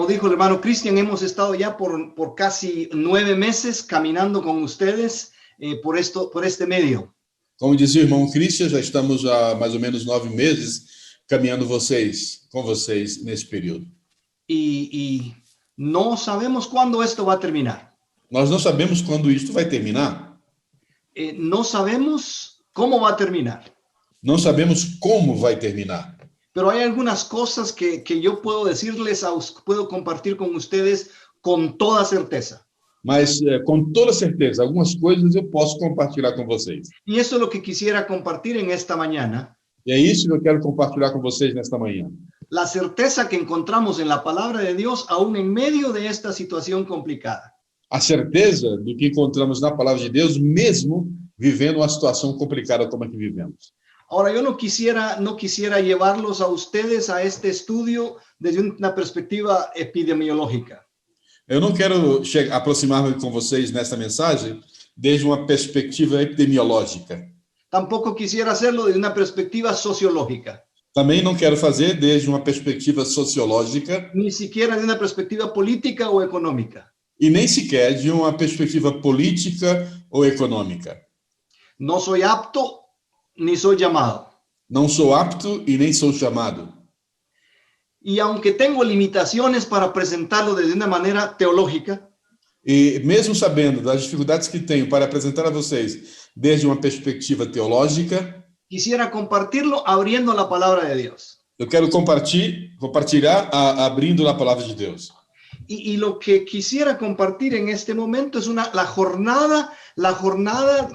como dijo el hermano Cristian, hemos estado ya por casi 9 meses caminando con ustedes por este medio. Como dizia o irmão Christian, já estamos há mais ou menos 9 meses caminhando com vocês nesse período. Y no sabemos cuándo esto va a terminar. Nós não sabemos quando isto vai terminar. No sabemos cómo va a terminar. Não sabemos como vai terminar. Pero hay algunas cosas que yo puedo decirles, puedo compartir con ustedes con toda certeza. Mas, com toda certeza, algumas coisas eu posso compartilhar com vocês. Y eso es lo que quisiera compartir en esta mañana. E é isso que eu quero compartilhar com vocês nesta manhã. La certeza que encontramos en la palabra de Dios aún en medio de esta situación complicada. A certeza do que encontramos na palavra de Deus, mesmo vivendo uma situação complicada como a que vivemos. Ahora, yo no quisiera llevarlos a ustedes a este estudio desde una perspectiva epidemiológica. Eu não quero aproximar-me com vocês nesta mensagem desde uma perspectiva epidemiológica. Tampoco quisiera hacerlo desde una perspectiva sociológica. Também não quero fazer desde uma perspectiva sociológica. Ni siquiera de una perspectiva política o económica. E nem sequer de uma perspectiva política ou econômica. No soy apto ni soy llamado. Não sou apto e nem sou chamado. Y aunque tengo limitaciones para presentarlo desde una manera teológica, E mesmo sabendo das dificuldades que tenho para apresentar a vocês desde uma perspectiva teológica, quisiera compartirlo abriendo la palabra de Dios. eu quero compartilhar abrindo a palavra de Deus. Y lo que quisiera compartir en este momento es la jornada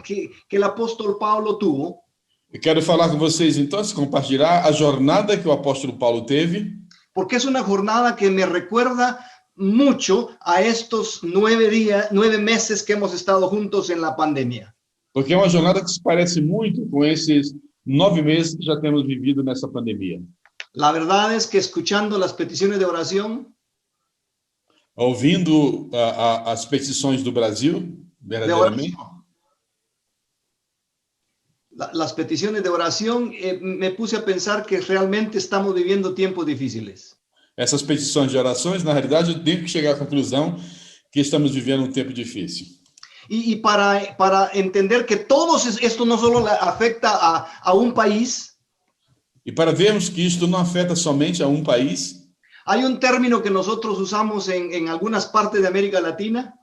que el apóstol Pablo tuvo. Eu quero falar com vocês, então, compartilhar a jornada que o apóstolo Paulo teve. Porque es una jornada que me recuerda mucho a estos 9 meses que hemos estado juntos en la pandemia. Porque é uma jornada que se parece muito com esses 9 meses que já temos vivido nessa pandemia. La verdad es que escuchando las peticiones de oración, ouvindo as petições do Brasil, verdadeiramente. Las peticiones de oración, me puse a pensar que realmente estamos viviendo tiempos difíciles. Essas petições de orações, na realidade, eu tenho que chegar à conclusão que estamos vivendo um tempo difícil. Y para entender que esto no solo afecta a un país. E para vermos que isto não afeta somente a um país. Hay un término que nosotros usamos en algunas partes de América Latina.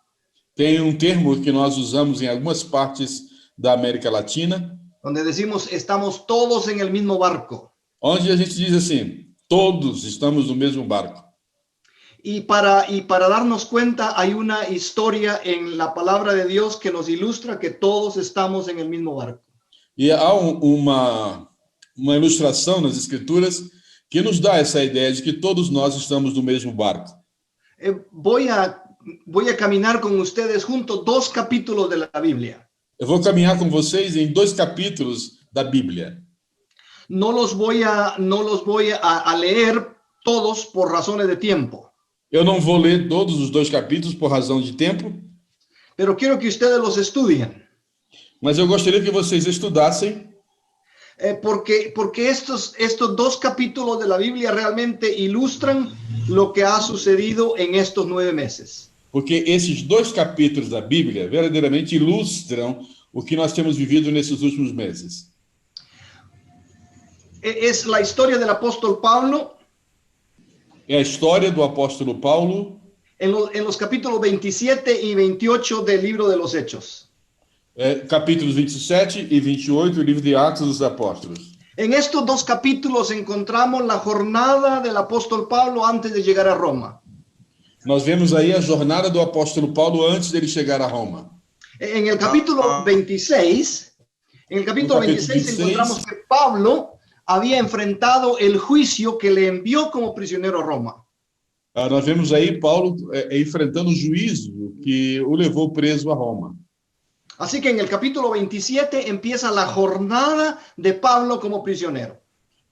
Tem um termo que nós usamos em algumas partes da América Latina. Donde decimos, estamos todos en el mismo barco. Onde a gente diz assim, todos estamos no mesmo barco. Y para darnos cuenta, hay una historia en la palabra de Dios que nos ilustra que todos estamos en el mismo barco. E há uma ilustração nas Escrituras que nos dá essa ideia de que todos nós estamos no mesmo barco. Voy a caminar con ustedes juntos 2 capítulos de la Biblia. Eu vou caminhar com vocês em 2 capítulos da Bíblia. No los voy a leer todos por razones de tiempo. Eu não vou ler todos os 2 capítulos por razão de tempo. Pero quiero que ustedes los estudien. Mas eu gostaria que vocês estudassem. Porque estos 2 capítulos de la Biblia realmente ilustran lo que ha sucedido en estos 9 meses. Porque esses 2 capítulos da Bíblia verdadeiramente ilustram o que nós temos vivido nesses últimos meses. Es la historia del apóstol Pablo. É a história do apóstolo Paulo. En los capítulos 27 y 28 del libro de los Hechos. Capítulos 27 e 28 do livro de Atos dos Apóstolos. En estos 2 capítulos encontramos la jornada del apóstol Pablo antes de llegar a Roma. Nós vemos aí a jornada do apóstolo Paulo antes dele chegar a Roma. En el capítulo 26, encontramos que Pablo había enfrentado el juicio que le envió como prisionero a Roma. Nós vemos aí Paulo enfrentando o juízo que o levou preso a Roma. Así que en el capítulo 27 empieza la jornada de Pablo como prisionero.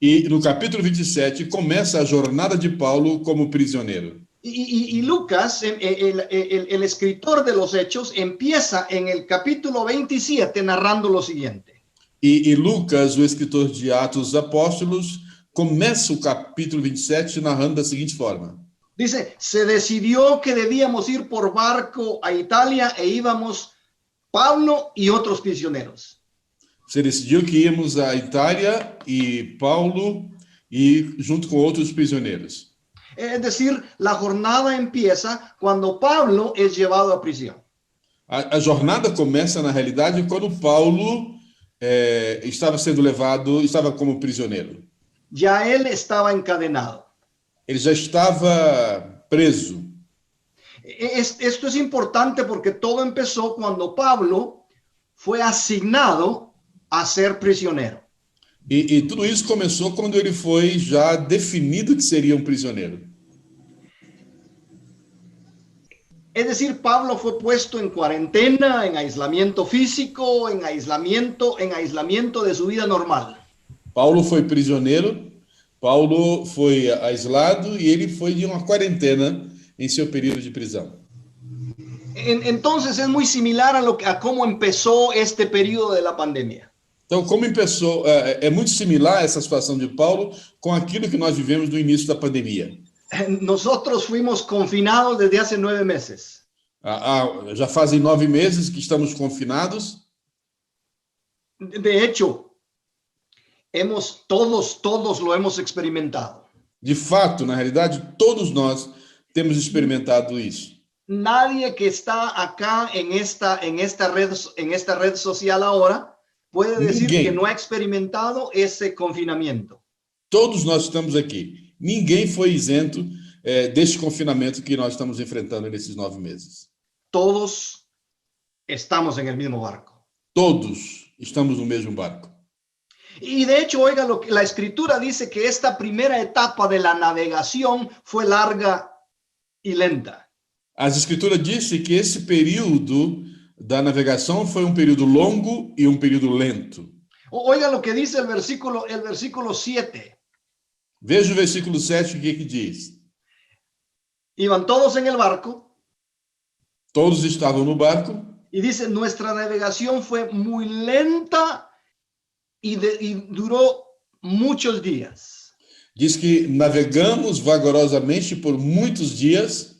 E no capítulo 27 começa a jornada de Paulo como prisioneiro. Y Lucas, el escritor de los Hechos, empieza en el capítulo 27 narrando lo siguiente. E Lucas, o escritor de Atos dos Apóstolos, começa o capítulo 27 narrando da seguinte forma. Dice, se decidió que debíamos ir por barco a Italia e íbamos Pablo y otros prisioneros. Se decidiu que íamos à Itália e Paulo e junto com outros prisioneiros. Es decir, la jornada empieza cuando Pablo es llevado a prisión. A jornada começa, na realidade, quando Paulo estava sendo levado, estava como prisioneiro. Ya él estaba encadenado. Ele já estava preso. Esto es importante porque todo empezó cuando Pablo fue asignado a ser prisionero. E tudo isso começou quando ele foi já definido que seria um prisioneiro. Es decir, Pablo fue puesto en cuarentena, en aislamiento físico, en aislamiento de su vida normal. Paulo foi prisioneiro, Paulo foi aislado e ele foi de uma quarentena em seu período de prisão. Entonces es muy similar a cómo empezó este periodo de la pandemia. Então, como começou, é muito similar essa situação de Paulo com aquilo que nós vivemos no início da pandemia. Nosotros fuimos confinados desde hace 9 meses. Já fazem 9 meses que estamos confinados. De hecho, todos lo hemos experimentado. De fato, na realidade, todos nós temos experimentado isso. Nadie que está acá en esta red social ahora puede decir que no ha experimentado ese confinamiento. Todos nós estamos aqui. Ninguém foi isento deste confinamento que nós estamos enfrentando nesses 9 meses. Todos estamos en el mismo barco. Todos estamos no mesmo barco. Y de hecho, oiga, la escritura dice que esta primera etapa de la navegación fue larga y lenta. As escrituras dizem que esse período da navegação foi um período longo e um período lento. Oiga lo que dice el versículo 7. Veja o versículo 7, o que diz. Iban todos en el barco. Todos estavam no barco. Y dice, nuestra navegación fue muy lenta y duró muchos días. Diz que navegamos vagarosamente por muitos dias.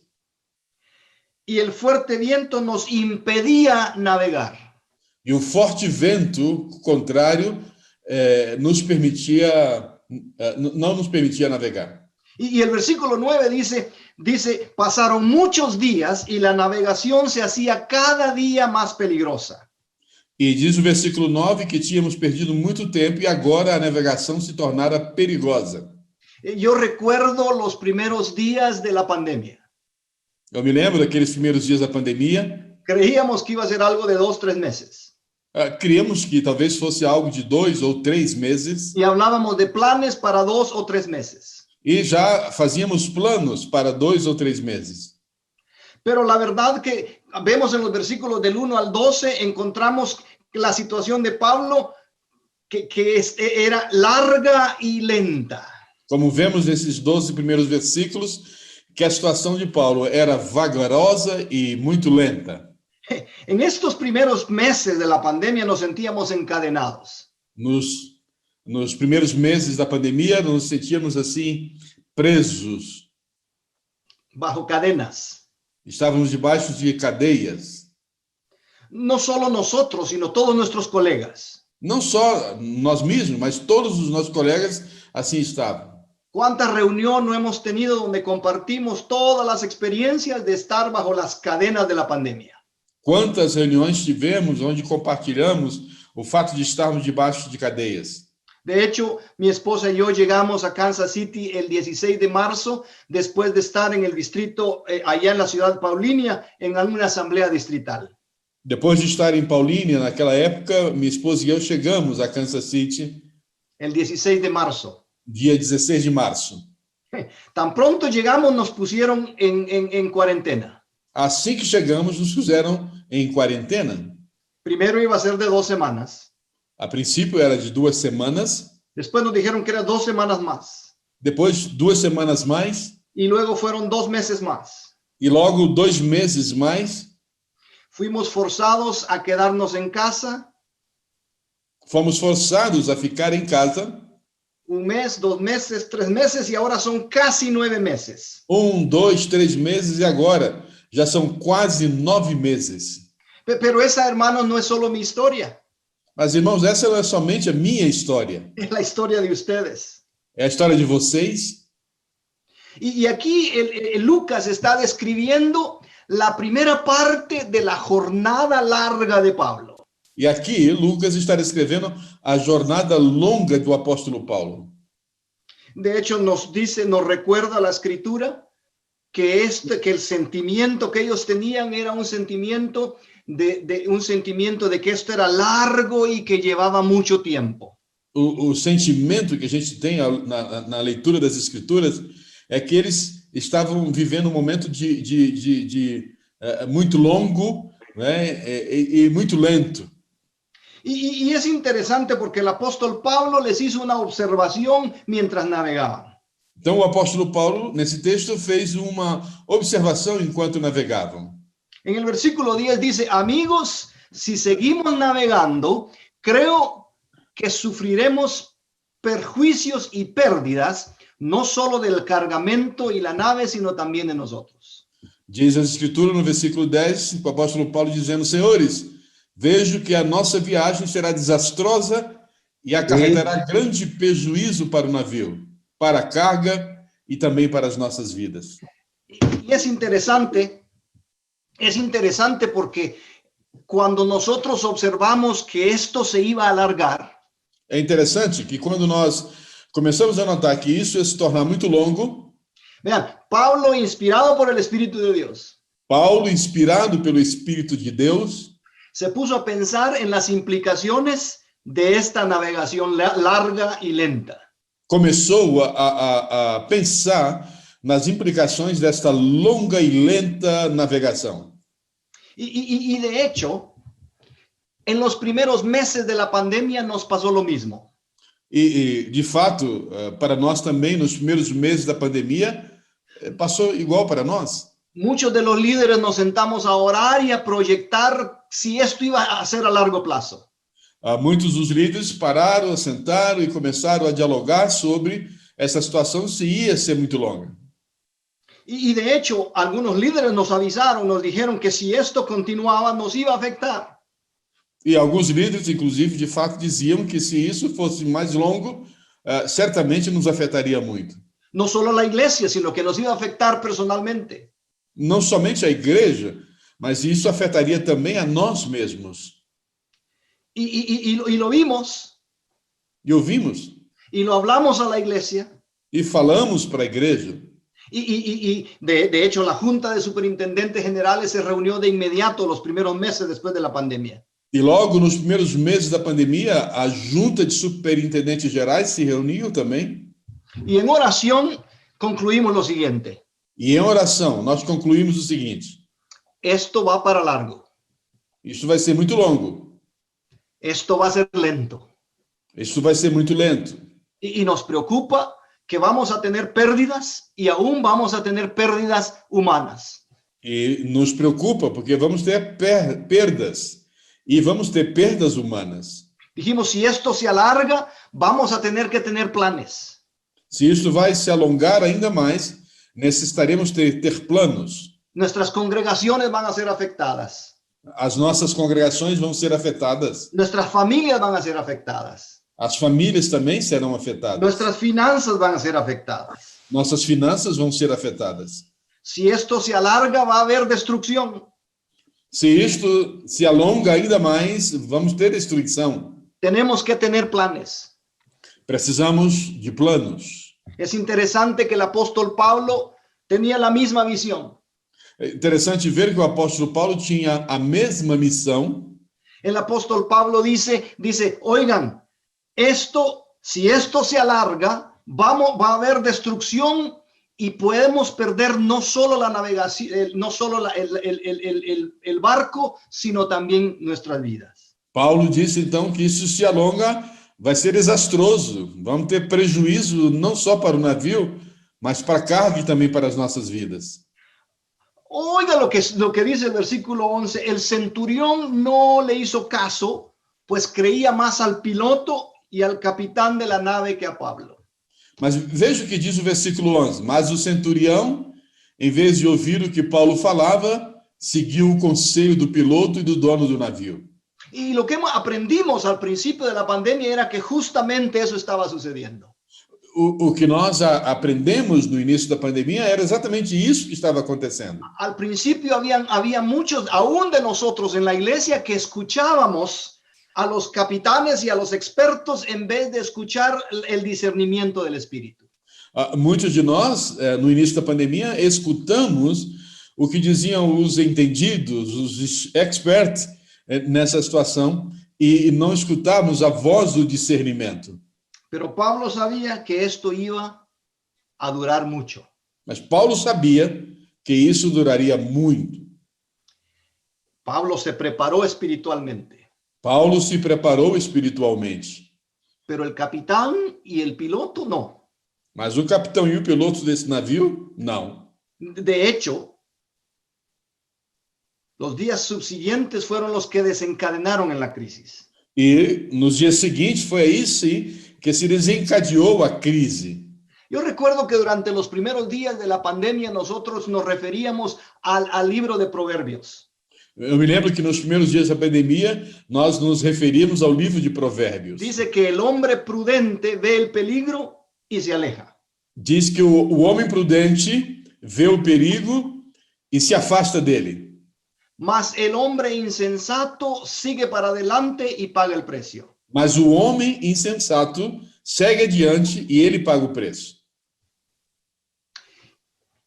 Y el fuerte viento nos impedía navegar. E o forte vento contrário não nos permitia navegar. Y el versículo 9 dice, pasaron muchos días y la navegación se hacía cada día más peligrosa. E diz o versículo 9 que tínhamos perdido muito tempo e agora a navegação se tornara perigosa. Yo recuerdo los primeros días de la pandemia. Eu me lembro daqueles primeiros dias da pandemia. Creíamos que iba a ser algo de 2-3 meses. Criamos que talvez fosse algo de 2 ou 3 meses. Y hablábamos de planes para 2 o 3 meses. E já fazíamos planos para 2 ou 3 meses. Pero la verdad que vemos en los versículos del 1 al 12, encontramos la situación de Pablo que era larga y lenta. Como vemos nesses 12 primeiros versículos, que a situação de Paulo era vagarosa e muito lenta. En estos primeros meses de la pandemia nos sentíamos encadenados. Nos primeiros meses da pandemia, nos sentíamos assim, presos. Bajo cadenas. Estávamos debaixo de cadeias. No solo nosotros, sino todos nuestros colegas. Não só nós mesmos, mas todos os nossos colegas assim estavam. ¿Cuánta reunión no hemos tenido donde compartimos todas las experiencias de estar bajo las cadenas de la pandemia? Quantas reuniões tivemos onde compartilhamos o fato de estarmos debaixo de cadeias? De hecho, mi esposa y yo llegamos a Kansas City el 16 de marzo, después de estar en el distrito, allá en la ciudad Paulínia, en alguna asamblea distrital. Depois de estar em Paulínia, naquela época, minha esposa e eu chegamos a Kansas City. El 16 de marzo. Dia 16 de março. Tan pronto llegamos, nos pusieron en cuarentena. Assim que chegamos, nos puseram em quarentena. Primero iba a ser de 2 semanas. A princípio era de 2 semanas. Después nos dijeron que era 2 semanas más. Depois 2 semanas mais. Y luego fueron 2 meses más. E logo 2 meses mais. Fuimos forzados a quedarnos en casa. Fomos forçados a ficar em casa. un mes, 2 meses, 3 meses y ahora son casi 9 meses. 1, 2, 3 meses e agora já são quase 9 meses. Pero esa, hermanos, no es solo mi historia, Mas, irmãos, essa não é somente a minha história. es la historia de ustedes. É a história de vocês. Y aquí el Lucas está describiendo la primera parte de la jornada larga de Pablo. E aqui, Lucas está descrevendo a jornada longa do apóstolo Paulo. De hecho, nos recuerda la escritura que el sentimiento que ellos tenían era un sentimiento de que esto era largo y que llevaba mucho tiempo. O sentimento que a gente tem na leitura das Escrituras é que eles estavam vivendo um momento muito longo, né, e muito lento. Y es interesante porque el apóstol Pablo les hizo una observación mientras navegaban. Então, o apóstolo Paulo, nesse texto, fez uma observação enquanto navegavam. En el versículo 10 dice: amigos, si seguimos navegando, creo que sufriremos perjuicios y pérdidas, no solo del cargamento y la nave, sino también de nosotros. Diz a Escritura no versículo 10, o apóstolo Paulo dizendo: Senhores, vejo que a nossa viagem será desastrosa e acarretará grande prejuízo para o navio, para a carga e também para as nossas vidas. Y es interesante porque cuando nosotros observamos que esto se iba a alargar, é interessante que quando nós começamos a notar que isso ia se tornar muito longo, vean, Pablo, inspirado por el Espíritu de Dios, Paulo, inspirado pelo Espírito de Deus, se puso a pensar en las implicaciones de esta navegación larga y lenta. Começou a pensar nas implicações desta longa e lenta navegação. Y de hecho, en los primeros meses de la pandemia nos pasó lo mismo. E de fato, para nós também, nos primeiros meses da pandemia, passou igual para nós. Muchos de los líderes nos sentamos a orar y a proyectar si esto iba a ser a largo plazo. Muitos dos líderes pararam, sentaram e começaram a dialogar sobre essa situação, se ia ser muito longa. Y de hecho, algunos líderes nos avisaron, nos dijeron que si esto continuaba nos iba a afectar. E alguns líderes, inclusive, de fato, diziam que se isso fosse mais longo, certamente nos afetaria muito. No solo a la iglesia, sino que nos iba a afectar personalmente. Não somente a igreja, mas isso afetaria também a nós mesmos. Y lo vimos. E ouvimos. Y lo hablamos a la iglesia. E falamos para a igreja. Y de hecho, la Junta de Superintendentes Generales se reunió de inmediato los primeros meses después de la pandemia. E logo nos primeiros meses da pandemia, a Junta de Superintendentes Gerais se reuniu também. Y en oración concluimos lo siguiente. E em oração, nós concluímos o seguinte: esto va para largo. Isso vai ser muito longo. Esto va a ser lento. Isso vai ser muito lento. Y nos preocupa que vamos a tener pérdidas y aún vamos a tener pérdidas humanas. E nos preocupa porque vamos ter perdas. E vamos ter perdas humanas. Dijimos, si esto se alarga, vamos a tener que tener planes. Se isso vai se alongar ainda mais, necessitaremos ter planos. Nuestras congregaciones van a ser afectadas. As nossas congregações vão ser afetadas. Nuestras familias van a ser afectadas. As famílias também serão afetadas. Nuestras finanzas van a ser afectadas. Nossas finanças vão ser afetadas. Si esto se alarga, va a haber destrucción. Se isto se alonga ainda mais, vamos ter destruição. Tenemos que tener planes. Precisamos de planos. Es interesante que el apóstol Pablo tenía la misma visión. É interessante ver que o apóstolo Paulo tinha a mesma missão. El apóstol Pablo dice, oigan, si esto se alarga, va a haber destrucción y podemos perder no solo la navegación, no solo el barco, sino también nuestras vidas. Paulo disse então que isso se alonga, vai ser desastroso. Vamos ter prejuízo não só para o navio, mas para a carga e também para as nossas vidas. Oiga lo que dice el versículo 11. El centurión no le hizo caso, pues creía más al piloto y al capitán de la nave que a Pablo. Mas veja o que diz o versículo 11. Mas o centurião, em vez de ouvir o que Paulo falava, seguiu o conselho do piloto e do dono do navio. Y lo que aprendimos al principio de la pandemia era que justamente eso estaba sucediendo. O que nós aprendemos no início da pandemia era exatamente isso que estava acontecendo. Al principio había muchos, aún de nosotros en la iglesia, que escuchábamos a los capitanes y a los expertos en vez de escuchar el discernimiento del Espíritu. Muitos de nós, no início da pandemia, escutamos o que diziam os entendidos, os experts nessa situação, e não escutávamos a voz do discernimento. Pero Pablo sabía que esto iba a durar mucho. Mas Paulo sabia que isso duraria muito. Pablo se preparó espiritualmente. Paulo se preparou espiritualmente. Pero el capitán y el piloto no. Mas o capitão e o piloto desse navio, não. De hecho, los días subsiguientes fueron los que desencadenaron en la crisis. E nos dias seguintes foi aí sim que se desencadeou a crise. Yo recuerdo que durante los primeros días de la pandemia nosotros nos referíamos al libro de Proverbios. Eu me lembro que nos primeiros dias da pandemia nós nos referimos ao livro de Provérbios. Dice que el hombre prudente ve el peligro y se aleja. Diz que o homem prudente vê o perigo e se afasta dele. Mas el hombre insensato sigue para adelante y paga el precio. Mas o homem insensato segue adiante e ele paga o preço.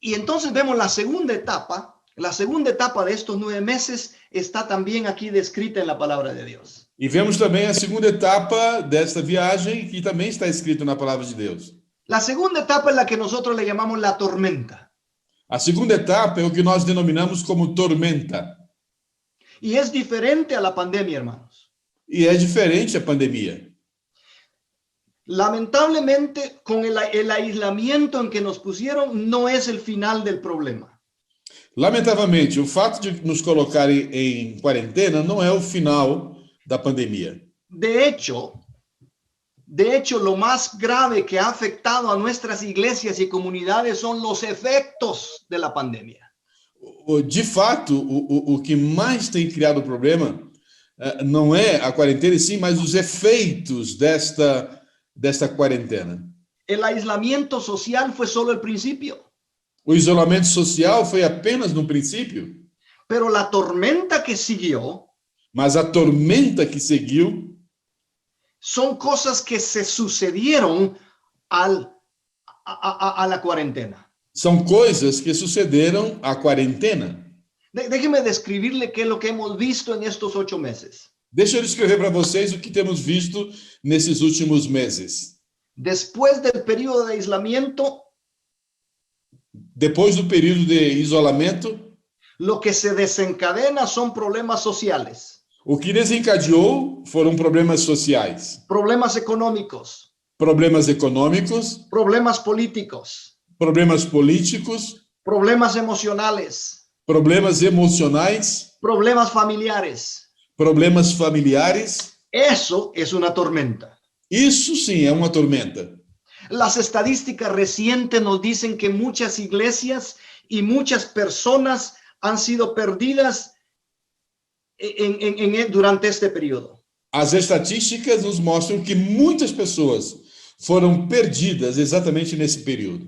Y entonces vemos la segunda etapa. La segunda etapa de estos 9 meses está también aquí descrita en la palabra de Dios. E vemos também a segunda etapa desta viagem, que também está escrito na palavra de Deus. La segunda etapa es la que nosotros le llamamos la tormenta. A segunda etapa é o que nós denominamos como tormenta. Y es diferente a la pandemia, hermanos. E é diferente a pandemia. Lamentablemente, con el aislamiento en que nos pusieron, no es el final del problema. Lamentavelmente, o fato de nos colocarem em quarentena não é o final da pandemia. De hecho, lo más grave que ha afectado a nuestras iglesias y comunidades son los efectos de la pandemia. De fato, o que mais tem criado problema não é a quarentena em si, mas os efeitos desta quarentena. El aislamiento social fue solo el principio. O isolamento social foi apenas no princípio. Pero la tormenta que siguió, mas a tormenta que seguiu, son cosas que se sucedieron a la cuarentena. São coisas que sucederam à quarentena. Déjeme describirle qué es lo que hemos visto en estos 8 meses. Deixa eu escrever para vocês o que temos visto nesses últimos meses. Después del periodo de aislamiento, depois do período de isolamento, lo que se desencadena son problemas sociales. O que desencadeou foram problemas sociais. Problemas económicos. Problemas econômicos. Problemas políticos. Problemas políticos. Problemas emocionales. Problemas emocionais. Problemas familiares. Problemas familiares. Eso es una tormenta. Isso sim é uma tormenta. Las estadísticas recientes nos dicen que muchas iglesias y muchas personas han sido perdidas durante este periodo. As estatísticas nos mostram que muitas pessoas foram perdidas exatamente nesse período.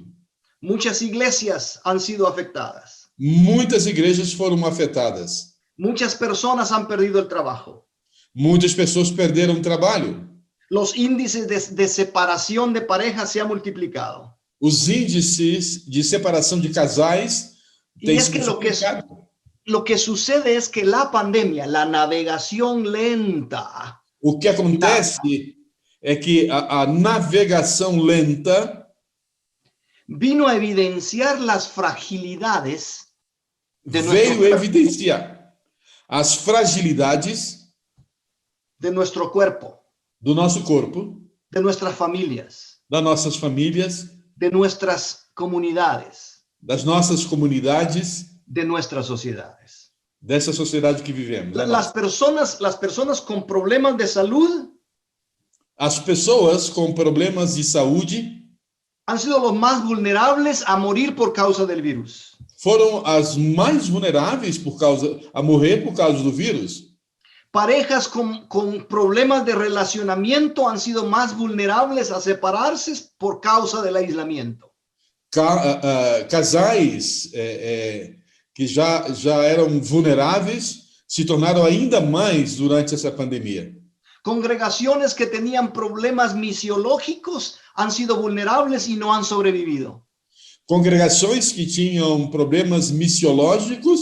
Muchas iglesias han sido afectadas. Muitas igrejas foram afetadas. Muchas personas han perdido el trabajo. Muitas pessoas perderam o trabalho. Los índices de separación de parejas se han multiplicado. Os índices de separação de casais têm se multiplicado. Lo que sucede es que la pandemia, la navegación lenta. O que acontece é que a navegação lenta vino a evidenciar las fragilidades de veio evidenciar as fragilidades de nuestro cuerpo. Do nosso corpo, de nuestras familias, das nossas famílias, de nuestras comunidades, das nossas comunidades, de nuestras sociedades. Dessa sociedade que vivemos. Las personas con problemas de salud, as pessoas com problemas de saúde, han sido los más vulnerables a morir por causa del virus. foram as mais vulneráveis a morrer por causa do vírus. Parejas con problemas de relacionamiento han sido más vulnerables a separarse por causa del aislamiento. Casais que já eram vulneráveis se tornaram ainda mais durante essa pandemia. Congregaciones que tenían problemas misiológicos han sido vulnerables y no han sobrevivido. Congregações que tinham problemas missiológicos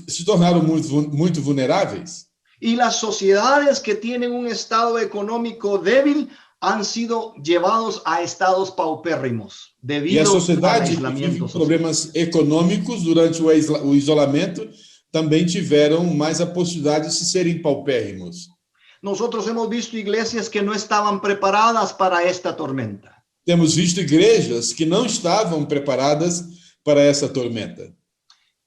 se tornaram muito vulneráveis. Y las sociedades que tienen un estado económico débil han sido llevados a estados paupérrimos debido E a al sociedade que aislamiento vive social. problemas econômicos durante o isolamento também tiveram mais a possibilidade de serem paupérrimos. Nosotros hemos visto iglesias que no estaban preparadas para esta tormenta. Temos visto igrejas que não estavam preparadas para essa tormenta.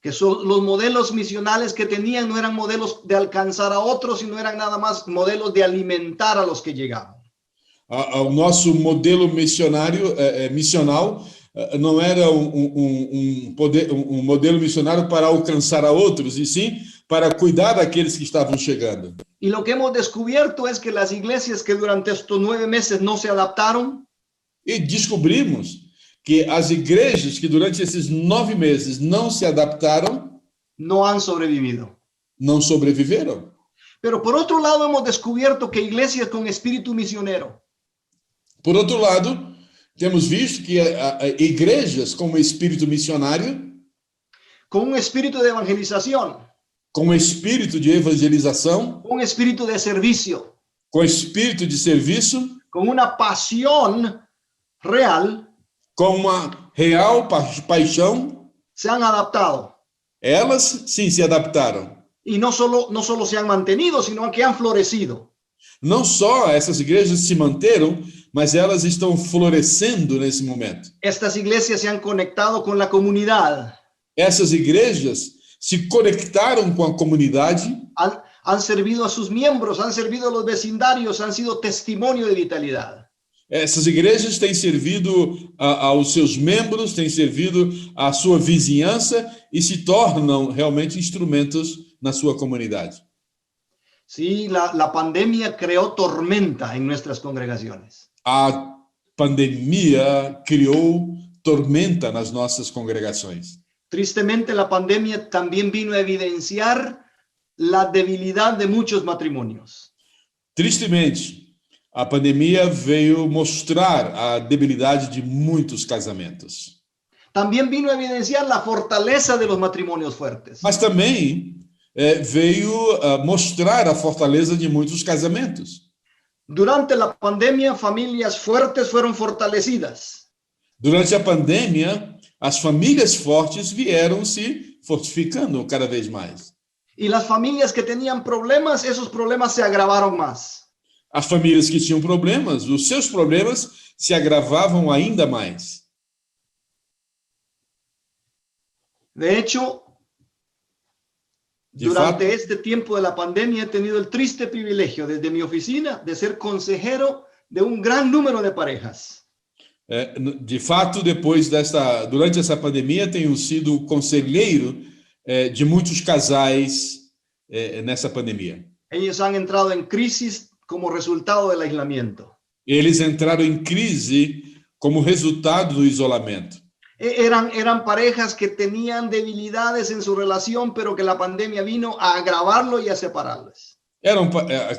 Que los modelos misionales que tenían no eran modelos de alcanzar a otros, sino eran nada más modelos de alimentar a los que llegaban. O nosso modelo missional não era um modelo missionário para alcançar a outros, e sim para cuidar daqueles que estavam chegando. Y lo que hemos descubierto es que las iglesias que durante estos 9 meses no se adaptaron, E descobrimos que as igrejas que durante esses 9 meses não se adaptaram, no han sobrevivido. não sobreviveram. Pero por otro lado hemos descubierto que iglesias con espíritu misionero, Por outro lado, temos visto que igrejas com espírito missionário, con un espíritu de evangelización, com espírito de evangelização, un espíritu de servicio, com espírito de serviço, con una pasión real, com uma real paixão, se han adaptado. elas sim se adaptaram. Y no solo se han mantenido, sino que han florecido. Não só essas igrejas se manteram, mas elas estão florescendo nesse momento. Estas iglesias se han conectado con la comunidad, Essas igrejas se conectaram com a comunidade, han servido a sus miembros, han servido a los vecindarios, han sido testimonio de vitalidad. essas igrejas têm servido aos seus membros, têm servido à sua vizinhança e se tornam realmente instrumentos na sua comunidade. Sí, la pandemia creó tormenta en nuestras congregaciones. A pandemia criou tormenta nas nossas congregações. Tristemente, la pandemia también vino a evidenciar la debilidad de muchos matrimonios. Tristemente, a pandemia veio mostrar a debilidade de muitos casamentos. También vino a evidenciar la fortaleza de los matrimonios fuertes. Mas também veio mostrar a fortaleza de muitos casamentos. Durante la pandemia, familias fuertes fueron fortalecidas. Durante a pandemia, as famílias fortes vieram se fortificando cada vez mais. Y las familias que tenían problemas, esos problemas se agravaron más. As famílias que tinham problemas, os seus problemas se agravavam ainda mais. De hecho, durante este tiempo de la pandemia he tenido el triste privilegio desde mi oficina de ser consejero de un gran número de parejas. De fato, durante essa pandemia, tenho sido conselheiro de muitos casais nessa pandemia. Ellos han entrado en crisis como resultado del aislamiento. Eles entraram em crise como resultado do isolamento. Eran parejas que tenían debilidades en su relación, pero que la pandemia vino a agravarlo y a separarlas. Eram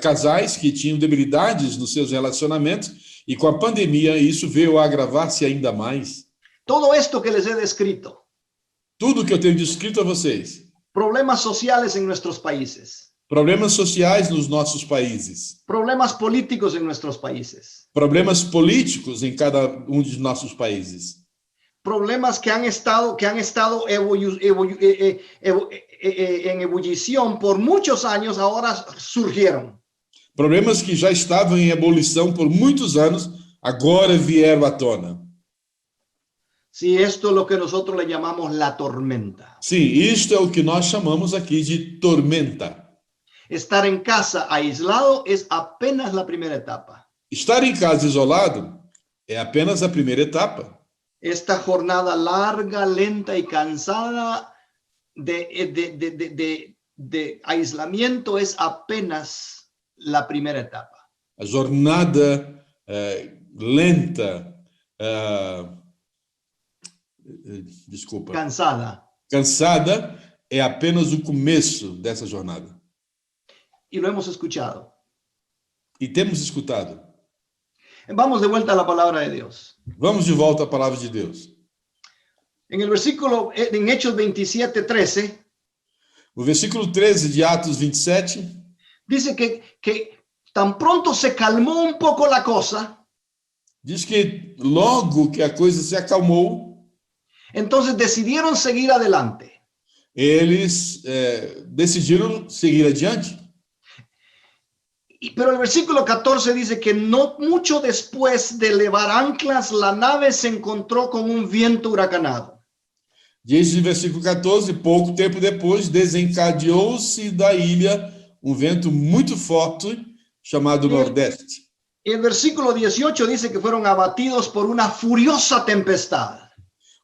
casais que tinham debilidades nos seus relacionamentos e com a pandemia isso veio a agravar-se ainda mais. Todo esto que les he descrito, Tudo que eu tenho descrito a vocês, problemas sociales en nuestros países, problemas sociais nos nossos países, problemas políticos en nuestros países, problemas políticos em cada um de nossos países, problemas que han estado en ebullición por muchos años, ahora surgieron. problemas que já estavam em ebulição por muitos anos, agora vieram à tona. Sí, esto es lo que nosotros le llamamos la tormenta. Sim, isto é o que nós chamamos aqui de tormenta. Estar en casa aislado es apenas la primera etapa. Estar em casa isolado é apenas a primeira etapa. Esta jornada larga, lenta y cansada de aislamiento es apenas la primera etapa. A jornada lenta, desculpa, cansada é apenas o começo dessa jornada. Y lo hemos escuchado. E temos escutado. Vamos de vuelta a la palabra de Dios. Vamos de volta à palavra de Deus. En el versículo, en Hechos 27:13, O versículo 13 de Atos 27 dice que tan pronto se calmó un poco la cosa, diz que logo que a coisa se acalmou, entonces decidieron seguir adelante. eles decidiram seguir adiante. Pero el versículo 14 dice que no mucho después de levar anclas, la nave se encontró con un viento huracanado. Diz o versículo 14, pouco tempo depois, desencadeou-se da ilha um vento muito forte, chamado Nordeste. El versículo 18 dice que fueron abatidos por una furiosa tempestad.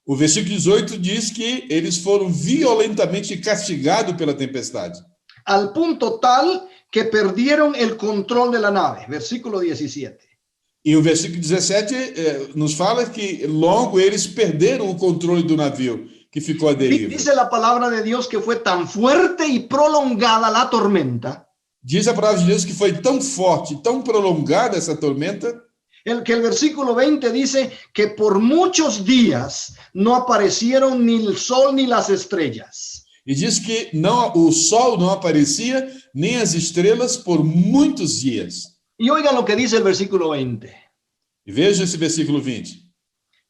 O versículo 18 diz que eles foram violentamente castigados pela tempestade. Al punto tal que perdieron el control de la nave. Versículo 17. E o versículo 17 nos fala que logo eles perderam o controle do navio, que ficou à deriva. Dice la palabra de Dios que fue tan fuerte y prolongada la tormenta. Diz a palavra de Deus que foi tão forte, tão prolongada essa tormenta, que el versículo 20 dice que por muchos días no aparecieron ni el sol ni las estrellas. E diz que o sol não aparecia, nem as estrelas por muitos dias. Y oigan lo que dice el versículo 20. E veja esse versículo 20.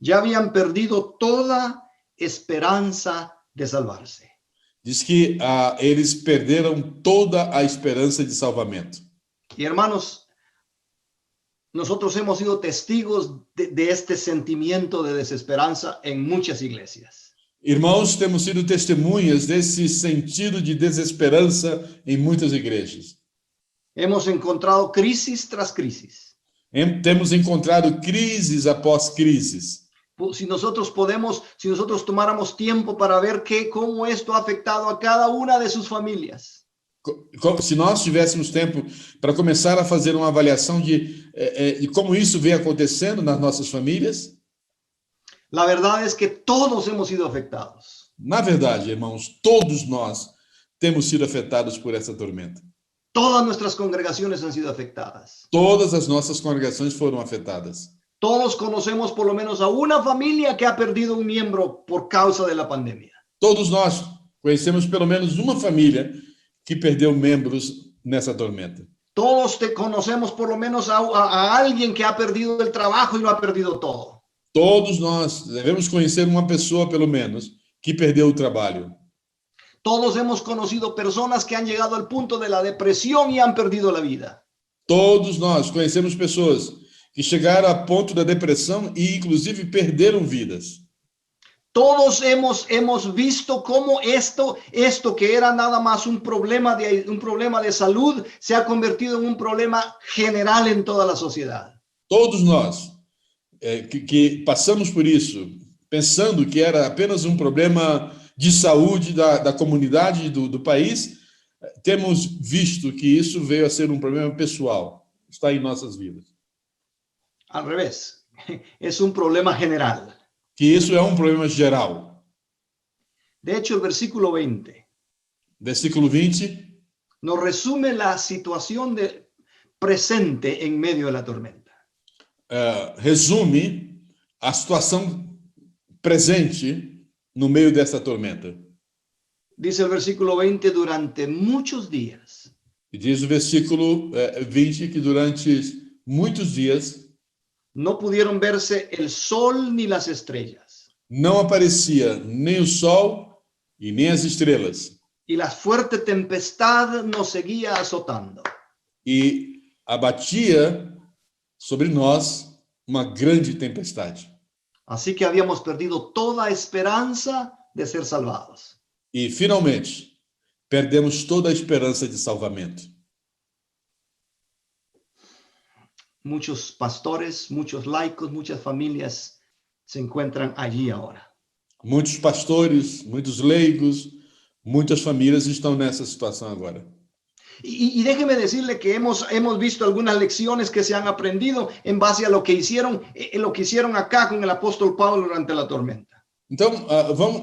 Ya habían perdido toda esperanza de salvarse. Diz que eles perderam toda a esperança de salvamento. Y hermanos, nosotros hemos sido testigos de este sentimiento de desesperanza en muchas iglesias. Irmãos, temos sido testemunhas desse sentido de desesperança em muitas igrejas. Hemos encontrado crisis tras crisis. Temos encontrado crises após crises. Si nosotros tomáramos tiempo para ver cómo esto ha afectado a cada una de sus familias. Se nós tivéssemos tempo para começar a fazer uma avaliação de como isso vem acontecendo nas nossas famílias. La verdad es que todos hemos sido afectados. Na verdade, irmãos, todos nós temos sido afetados por essa tormenta. Todas nuestras congregaciones han sido afectadas. Todas as nossas congregações foram afetadas. Todos conocemos por lo menos a una familia que ha perdido un miembro por causa de la pandemia. Todos nós conhecemos pelo menos uma família que perdeu membros nessa tormenta. Todos conocemos por lo menos a alguien que ha perdido el trabajo y lo ha perdido todo. Todos nós devemos conhecer uma pessoa, pelo menos, que perdeu o trabalho. Todos hemos conocido personas que han llegado al punto de la depresión y han perdido la vida. Todos nós conhecemos pessoas que chegaram a ponto da depressão e, inclusive, perderam vidas. Todos hemos visto cómo esto que era nada más un problema de salud se ha convertido en un problema general en toda la sociedad. Todos nós que passamos por isso, pensando que era apenas um problema de saúde da comunidade do país, temos visto que isso veio a ser um problema pessoal, está em nossas vidas. Al revés, es un problema general. Que isso é um problema geral. De hecho, el versículo 20. Versículo 20. Nos resume la situación presente en medio de la tormenta. Resume a situação presente no meio dessa tormenta. Dice el versículo 20, durante muchos días. E diz o versículo 20 que durante muitos dias no pudieron verse el sol ni las estrellas. Não aparecia nem o sol e nem as estrelas. Y la fuerte tempestad nos seguía azotando. E abatia sobre nós uma grande tempestade. Así que habíamos perdido toda esperanza de ser salvados. E finalmente perdemos toda a esperança de salvamento. muchos pastores, muchos laicos, muchas familias se encuentran allí ahora. Muitos pastores, muitos leigos, muitas famílias estão nessa situação agora. Y déjeme decirle que hemos visto algunas lecciones que se han aprendido en base a lo que hicieron acá con el apóstol Pablo durante la tormenta. Então,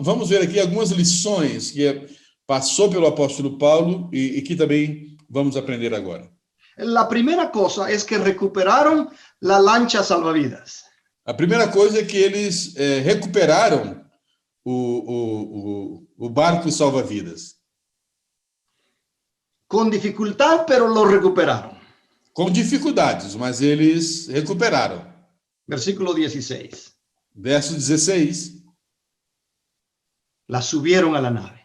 vamos ver aqui algumas lições que passou pelo apóstolo Paulo e que também vamos aprender agora. La primera cosa es que recuperaron la lancha salvavidas. A primeira coisa é que eles recuperaram o barco salva-vidas. Con dificultad, pero lo recuperaron. Com dificuldades, mas eles recuperaram. Versículo 16. Verso 16. La subieron a la nave.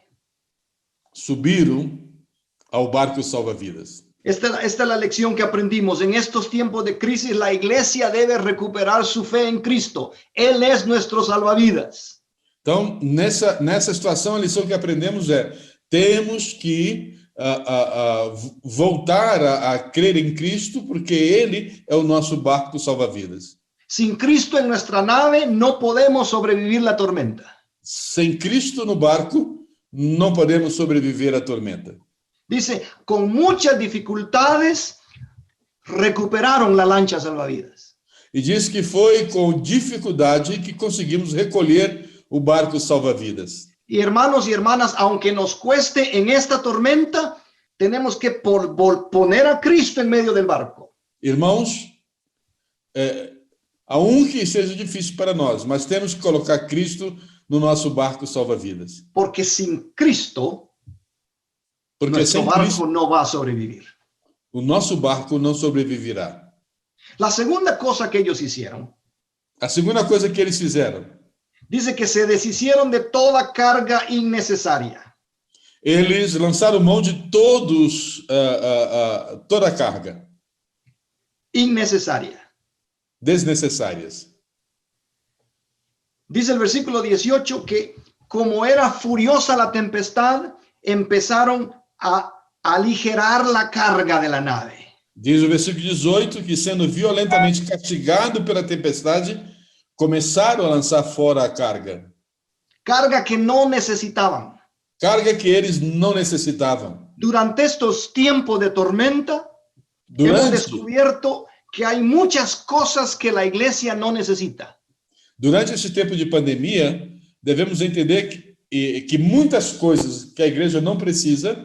Subiram ao barco salva-vidas. Esta es la lección que aprendimos. En estos tiempos de crisis, la iglesia debe recuperar su fe en Cristo. Él es nuestro salvavidas. Então, nessa situação, a lição que aprendemos é: temos que voltar a crer em Cristo, porque Ele é o nosso barco salva-vidas. Sin Cristo en nuestra nave, no podemos sobrevivir la tormenta. Sem Cristo no barco, não podemos sobreviver à tormenta. Dice, con muchas dificultades, recuperaron la lancha salvavidas. E diz que foi com dificuldade que conseguimos recolher o barco salva-vidas. Y hermanos y hermanas, aunque nos cueste en esta tormenta, tenemos que poner a Cristo en medio del barco. Irmãos, aunque seja difícil para nós, mas temos que colocar Cristo no nosso barco salva-vidas. Porque sin Cristo, Porque nuestro sem barco Cristo, no va a sobrevivir. o nosso barco não sobreviverá. La segunda cosa que ellos hicieron, A segunda coisa que eles fizeram, dice que se deshicieron de toda carga innecesaria. eles lançaram mão de toda a carga Innecesaria. desnecessárias. Dice el versículo 18 que como era furiosa la tempestad, empezaron a aligerar la carga de la nave. Diz o versículo 18 que, sendo violentamente castigado pela tempestade, começaram a lançar fora a carga. Carga que no necesitaban. Carga que eles não necessitavam. Durante estos tiempos de tormenta, hemos descubierto que hay muchas cosas que la iglesia no necesita. Durante esse tempo de pandemia, devemos entender que muitas coisas que a igreja não precisa,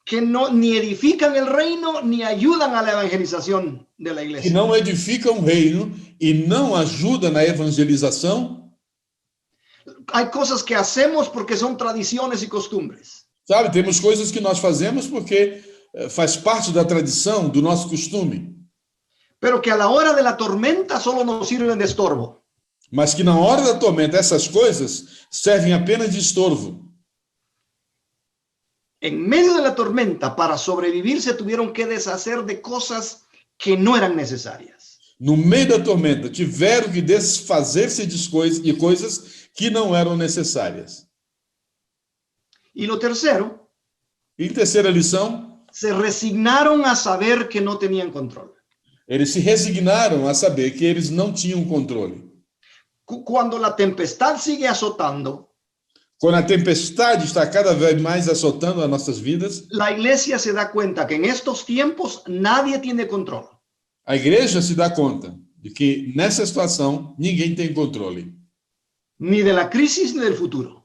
Que no, ni edifican el reino ni ayudan a la evangelización de la que iglesia. não edificam o reino e não ajudam na evangelização. Hay cosas que hacemos porque son tradiciones y costumbres. Sabe, temos coisas que nós fazemos porque faz parte da tradição, do nosso costume, Pero que a la hora de la tormenta solo nos sirven de estorbo. mas que na hora da tormenta essas coisas servem apenas de estorvo. En medio de la tormenta, para sobrevivir, se tuvieron que deshacer de cosas que no eran necesarias. No meio da tormenta, tiveram que desfazer-se de coisas que não eram necessárias. Y lo tercero, E terceira lição, se resignaron a saber que no tenían control. eles se resignaram a saber que eles não tinham controle. Cuando la tempestad sigue azotando, Quando a tempestade está cada vez mais azotando as nossas vidas, la iglesia se da cuenta que en estos tiempos nadie tiene control. a igreja se dá conta de que nessa situação ninguém tem controle. Ni de la crisis ni del futuro.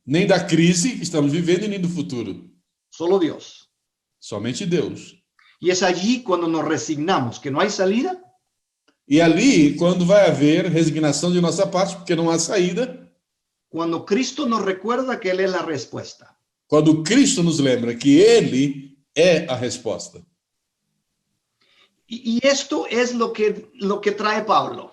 Nem da crise que estamos vivendo e nem do futuro. Solo Dios. Somente Deus. Y es allí cuando nos resignamos que no hay salida. E ali, quando vai haver resignação de nossa parte, porque não há saída, Cuando Cristo nos recuerda que Él es la respuesta. quando Cristo nos lembra que Ele é a resposta. Y esto es lo que trae Pablo.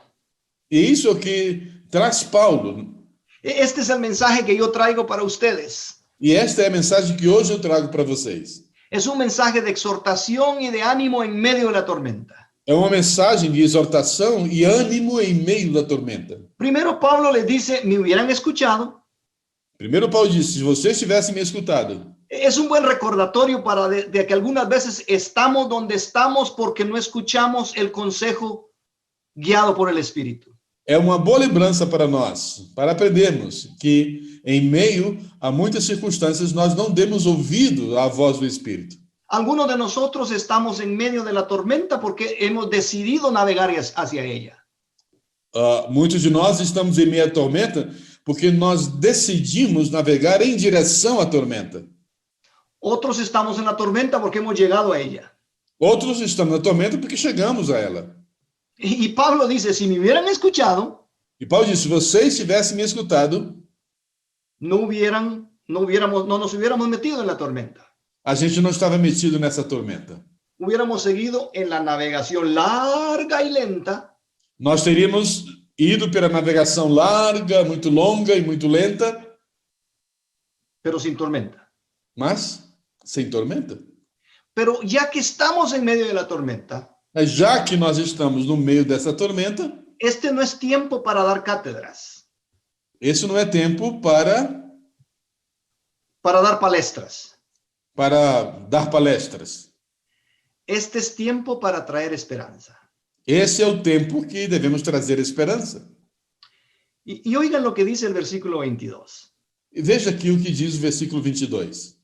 E isso é o que traz Paulo. Este es el mensaje que yo traigo para ustedes. E esta é a mensagem que hoje eu trago para vocês. Es un mensaje de exhortación y de ánimo en medio de la tormenta. É uma mensagem de exortação e ânimo em meio da tormenta. Primero Pablo les dice, me hubieran escuchado, Primeiro Paulo disse, se vocês tivessem me escutado, Es un buen recordatorio para de que algunas veces estamos donde estamos porque no escuchamos el consejo guiado por el Espíritu. É uma boa lembrança para nós, para aprendermos que em meio a muitas circunstâncias nós não demos ouvido à voz do Espírito. Algunos de nosotros estamos en medio de la tormenta porque hemos decidido navegar hacia ella. Muitos de nós estamos em meio à tormenta porque nós decidimos navegar em direção à tormenta. Otros estamos en la tormenta porque hemos llegado a ella. Outros estamos na tormenta porque chegamos a ela. Y Pablo dice, si me hubieran escuchado, E Paulo disse, se vocês tivessem me escutado, no nos hubiéramos metido en la tormenta. a gente não estava metido nessa tormenta. Hubiéramos seguido en la navegación larga y lenta, Nós teríamos ido pela navegação larga, muito longa e muito lenta, pero sin tormenta. mas sem tormenta. Pero ya que estamos en medio de la tormenta, Mas já que nós estamos no meio dessa tormenta, este no es tiempo para dar cátedras, esse não é tempo para dar palestras. dar palestras. Este es tiempo para traer esperanza. Esse é o tempo que devemos trazer esperança. Y oigan lo que dice el versículo 22. E veja aqui o que diz o versículo 22.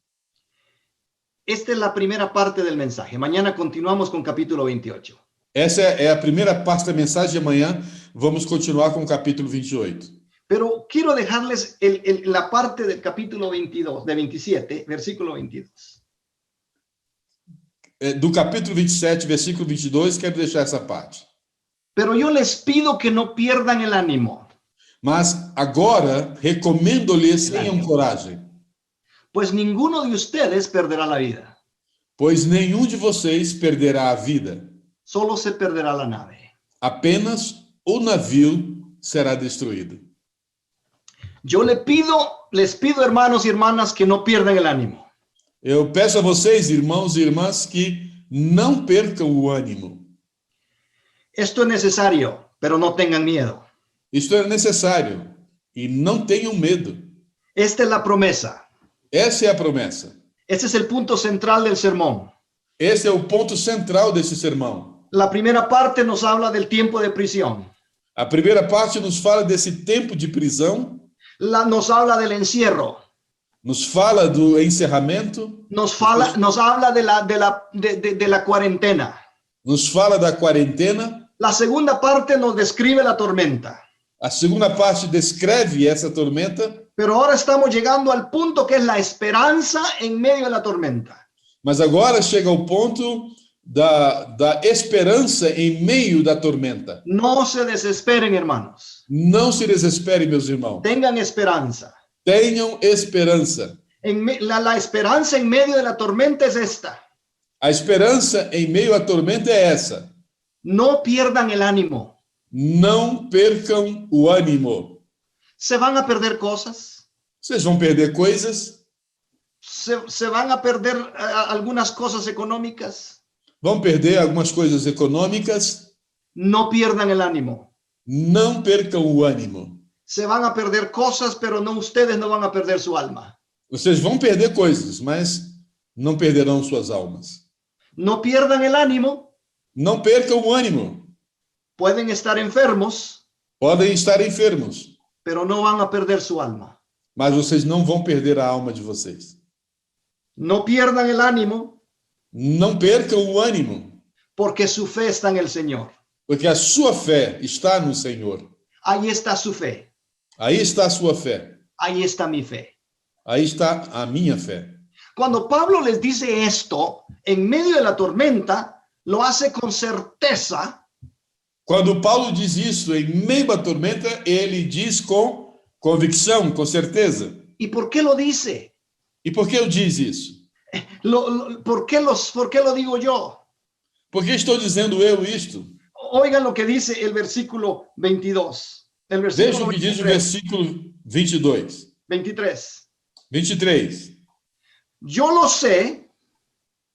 Esta es la primera parte del mensaje. Mañana continuamos con capítulo 28. Essa é a primeira parte da mensagem de amanhã. Vamos continuar com o capítulo 28. Pero quiero dejarles la parte del capítulo 22, de 27, versículo 22. Do capítulo 27, versículo 22, quero deixar essa parte. Pero yo les pido que no pierdan el ánimo, Mas agora recomendo-lhes tenham coragem, pues ninguno de ustedes perderá la vida. pois nenhum de vocês perderá a vida. Solo se perderá la nave. Apenas o navio será destruído. Yo les pido, hermanos y hermanas, que no pierdan el ánimo. Eu peço a vocês, irmãos e irmãs, que não percam o ânimo. Esto es necesario, pero no tengan miedo. Isto é necessário e não tenham medo. Esta es la promesa. Essa é a promessa. Este es el punto central del sermón. Esse é o ponto central desse sermão. La primera parte nos habla del tiempo de prisión. A primeira parte nos fala desse tempo de prisão, Nos habla del encierro. nos fala do encerramento, Nos habla de la cuarentena. nos fala da quarentena. La segunda parte nos describe la tormenta. A segunda parte descreve essa tormenta, Pero ahora estamos llegando al punto que es la esperanza en medio de la tormenta. mas agora chega ao ponto da esperança em meio da tormenta. No se desesperen, hermanos. Não se desesperem, meus irmãos. Tengan esperanza. Tenham esperança. La esperanza en medio de la tormenta es esta. A esperança em meio à tormenta é essa. No pierdan el ánimo. Não percam o ânimo. Se van a perder cosas. Vocês vão perder coisas, Se van a perder algunas cosas económicas. vão perder algumas coisas econômicas. No pierdan el ánimo. Não percam o ânimo. Se van a perder cosas, pero no, ustedes no van a perder su alma. Vocês vão perder coisas, mas não perderão suas almas. No pierdan el ánimo. Não percam o ânimo. Pueden estar enfermos, Podem estar enfermos, pero no van a perder su alma. mas vocês não vão perder a alma de vocês. No pierdan el ánimo, Não percam o ânimo, porque su fe está en el Señor. porque a sua fé está no Senhor. Ahí está su fe. Aí está a sua fé. Ahí está mi fe. Aí está a minha fé. Cuando Pablo les dice esto, en medio de la tormenta, lo hace con certeza. Quando Paulo diz isso em meio à tormenta, ele diz com convicção, com certeza. ¿Y por qué lo dice? E por que eu diz isso? ¿Por qué lo digo yo? Por que estou dizendo eu isto? Oigan lo que dice el versículo 22. El Veja versículo o que diz o 23. versículo 22. 23. 23. Yo lo sé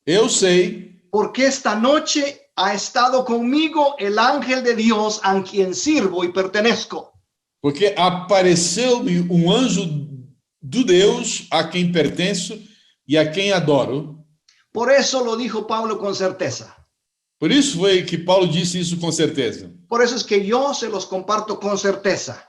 Eu sei, porque esta noche ha estado conmigo el ángel de Dios a quien sirvo y pertenezco. porque apareceu-me um anjo do Deus a quem pertenço e a quem adoro. Por eso lo dijo Pablo con certeza. Por isso foi que Paulo disse isso com certeza. Por eso es que yo se los comparto con certeza.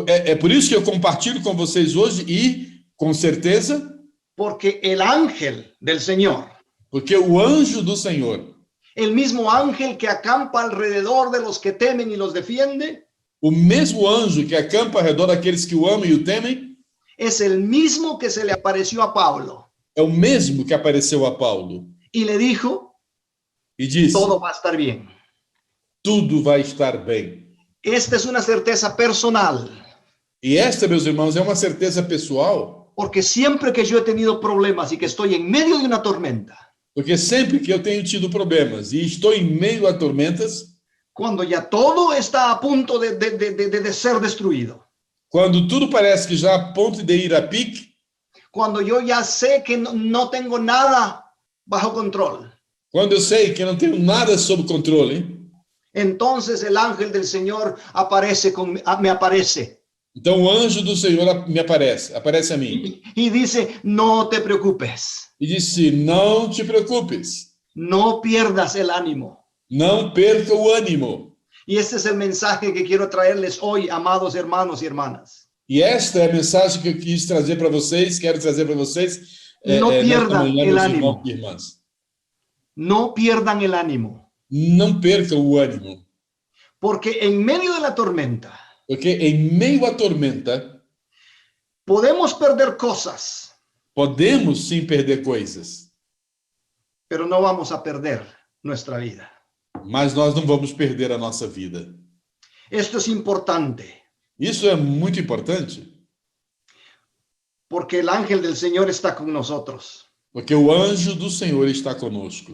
É por isso que eu compartilho com vocês hoje e, com certeza, Porque el ángel del Señor, porque o anjo do Senhor, el mismo ángel que acampa alrededor de los que temen y los defiende, o mesmo anjo que acampa ao redor daqueles que o amam e o temem, es el mismo que se le apareció a Pablo é o mesmo que apareceu a Paulo y le dijo, e disse: todo va a estar bien. tudo vai estar bem. Esta es una certeza personal, E esta, meus irmãos, é uma certeza pessoal, porque siempre que yo he tenido problemas y que estoy en medio de una tormenta, porque sempre que eu tenho tido problemas e estou em meio a tormentas, cuando ya todo está a punto de ser destruido, quando tudo parece que já a ponto de ir a pique, cuando yo ya sé que no tengo nada bajo control, quando eu sei que não tenho nada sob controle, entonces el ángel del Señor me aparece então o anjo do Senhor me aparece a mim y dice, no te preocupes, e disse: não te preocupes, no pierdas el ánimo. não perca o ânimo. Y este es el mensaje que quiero traerles hoy, amados hermanos y hermanas. E esta é a mensagem que eu quis trazer para vocês, quero trazer para vocês No nesta pierdan manhã, el meus ánimo. irmãos e irmãs. No pierdan el ánimo, Não perca o ânimo, porque en medio de la tormenta porque em meio à tormenta podemos perder cosas, podemos sim perder coisas, pero no vamos a perder nuestra vida. mas nós não vamos perder a nossa vida. Esto es importante, Isso é muito importante, porque el ángel del Señor está con nosotros. porque o anjo do Senhor está conosco.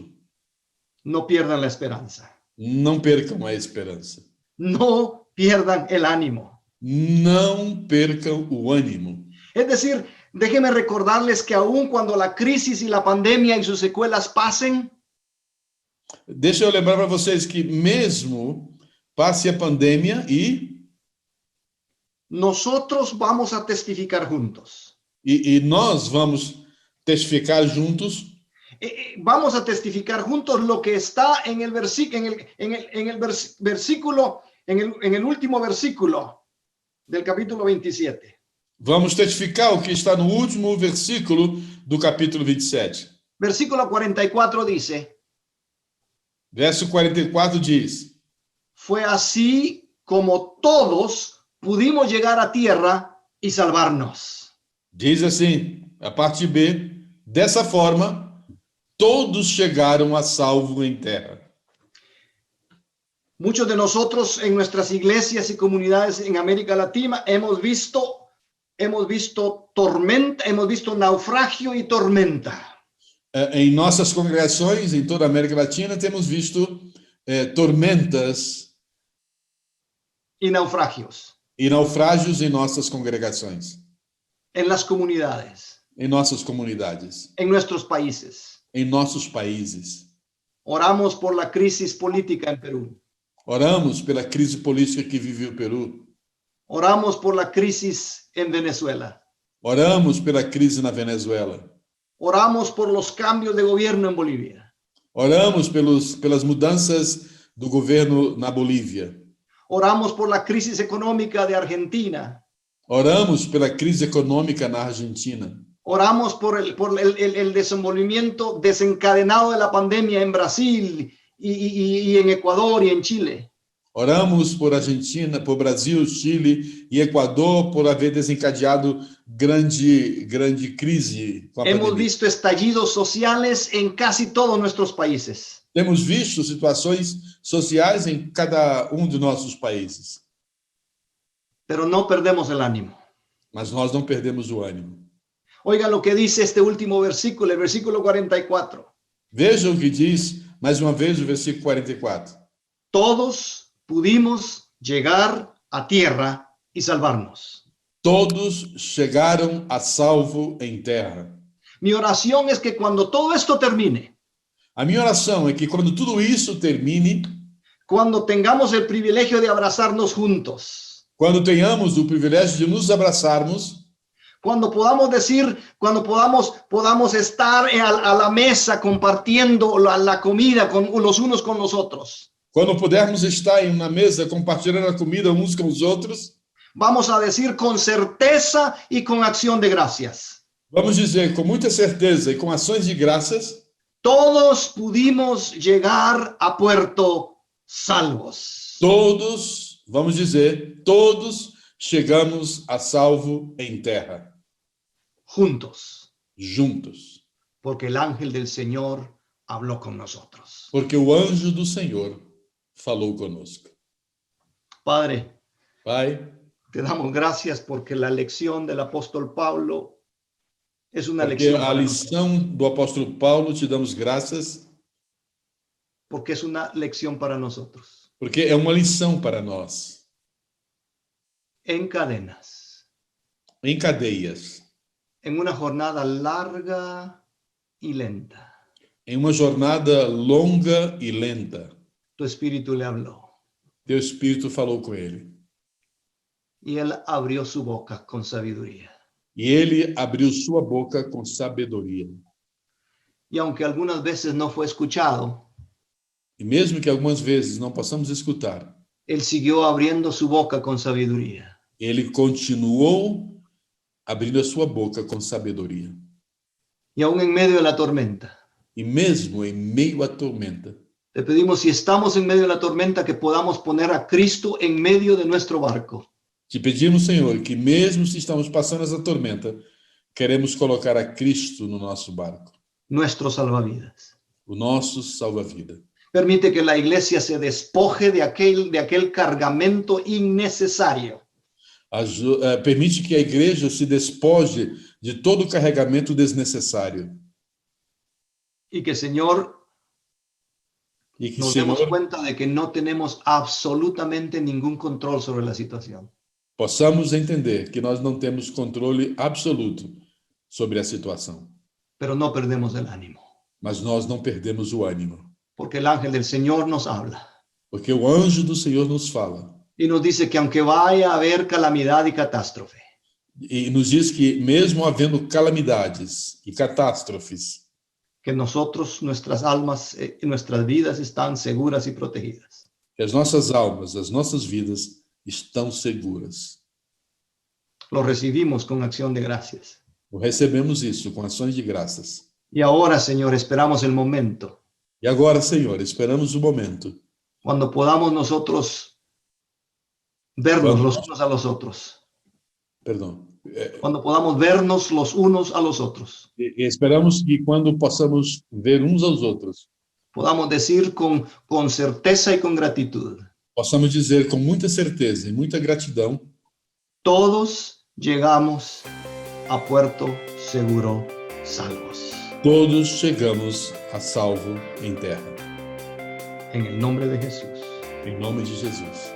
No pierdan la esperanza, Não percam a esperança. no pierdan el ánimo. Não percam o ânimo. Es decir, déjenme recordarles que aun cuando la crisis y la pandemia y sus secuelas pasen, Deixa eu lembrar para vocês que mesmo passe a pandemia nosotros vamos a testificar juntos. e nós vamos testificar juntos, Vamos a testificar juntos lo que está en el versículo, en el último versículo del capítulo 27. vamos testificar o que está no último versículo do capítulo 27. Versículo 44 dice, Verso 44 diz: fue así como todos pudimos llegar a tierra y salvarnos. Diz assim, a parte B, dessa forma, todos chegaram a salvo em terra. Muchos de nosotros en nuestras iglesias y comunidades en América Latina hemos visto tormenta, hemos visto naufragio y tormenta. Em nossas congregações, em toda a América Latina, temos visto tormentas Y naufragios e naufrágios em nossas congregações, en las comunidades, em nossas comunidades, en nuestros países. em nossos países. Oramos por la crisis política en Perú. Oramos pela crise política que vive o Peru. Oramos por la crisis en Venezuela. Oramos pela crise na Venezuela. Oramos por los cambios de gobierno en Bolivia. Oramos pelas mudanças do governo na Bolívia. Oramos por la crisis económica de Argentina. Oramos pela crise econômica na Argentina. Oramos por el desenvolvimiento desencadenado de la pandemia en Brasil y en Ecuador y en Chile. Oramos por Argentina, por Brasil, Chile e Equador por haver desencadeado grande crise com a Hemos pandemia. visto estallidos sociales en casi todos nuestros países. Temos visto situações sociais em cada de nossos países, Pero no perdemos el ánimo. mas nós não perdemos o ânimo. Oiga lo que dice este último versículo, el versículo 44. Vejam o que diz, mais uma vez, o versículo 44. Todos pudimos llegar a tierra y salvarnos. Todos chegaram a salvo em terra. Mi oración es que cuando todo esto termine, A minha oração é que quando tudo isso termine, cuando tengamos el privilegio de abrazarnos juntos, quando tenhamos o privilégio de nos abraçarmos, Cuando podamos decir, cuando podamos estar a la mesa compartiendo la comida con los unos con los otros. Quando pudermos estar em uma mesa compartilhando a comida uns com os outros, Vamos a decir con certeza y con acción de gracias. vamos dizer com muita certeza e com ações de graças, Todos pudimos llegar a puerto salvos. todos, vamos dizer, todos chegamos a salvo em terra, Juntos, juntos, porque el ángel del Señor habló con nosotros. porque o anjo do Senhor falou conosco. Padre, Pai, te damos gracias porque la lección del apóstol Pablo es una porque lección a para nosotros, lição do apóstolo Paulo te damos graças, porque es una lección para nosotros. porque é uma lição para nós, En cadenas, em cadeias, en una jornada larga y lenta, em uma jornada longa e lenta. tu espíritu le habló Teu Espírito falou com ele. y él abrió su boca con sabiduría. E ele abriu sua boca com sabedoria. Y aunque algunas veces no fue escuchado, E mesmo que algumas vezes não possamos escutar, él siguió abriendo su boca con sabiduría. ele continuou abrindo a sua boca com sabedoria. Y aún en medio de la tormenta, E mesmo em meio à tormenta, te pedimos, si estamos en medio de la tormenta, que podamos poner a Cristo en medio de nuestro barco. te pedimos, Senhor, que mesmo se estamos passando essa tormenta, queremos colocar a Cristo no nosso barco, Nuestro salvavidas. o nosso salva-vida. Permite que la iglesia se despoje de aquel cargamento innecesario. Permite que a igreja se despoje de todo o carregamento desnecessário. Y que, Señor, E que, nos Senhor, demos cuenta de que no tenemos absolutamente ningún control sobre la situación. possamos entender que nós não temos controle absoluto sobre a situação, Pero no perdemos el ánimo. mas nós não perdemos o ânimo, Porque el ángel del Señor nos habla. porque o anjo do Senhor nos fala Y nos dice que aunque vaya a haber calamidad y catástrofe, e nos diz que mesmo havendo calamidades e catástrofes, que nosotros, nuestras almas y nuestras vidas están seguras y protegidas. que as nossas almas, as nossas vidas estão seguras. Lo recibimos con acción de gracias. Recebemos isso com ações de graças. Y ahora, Señor, esperamos el momento E agora, Senhor, esperamos o momento cuando podamos nosotros vernos Vamos. los unos a los otros. perdão. Cuando podamos vernos los unos a los otros. E esperamos que quando possamos ver uns aos outros, Podamos decir con certeza y con gratitud: possamos dizer com muita certeza e muita gratidão: todos llegamos a puerto seguro, salvos. todos chegamos a salvo em terra. En el nombre de Jesús. Em nome de Jesus.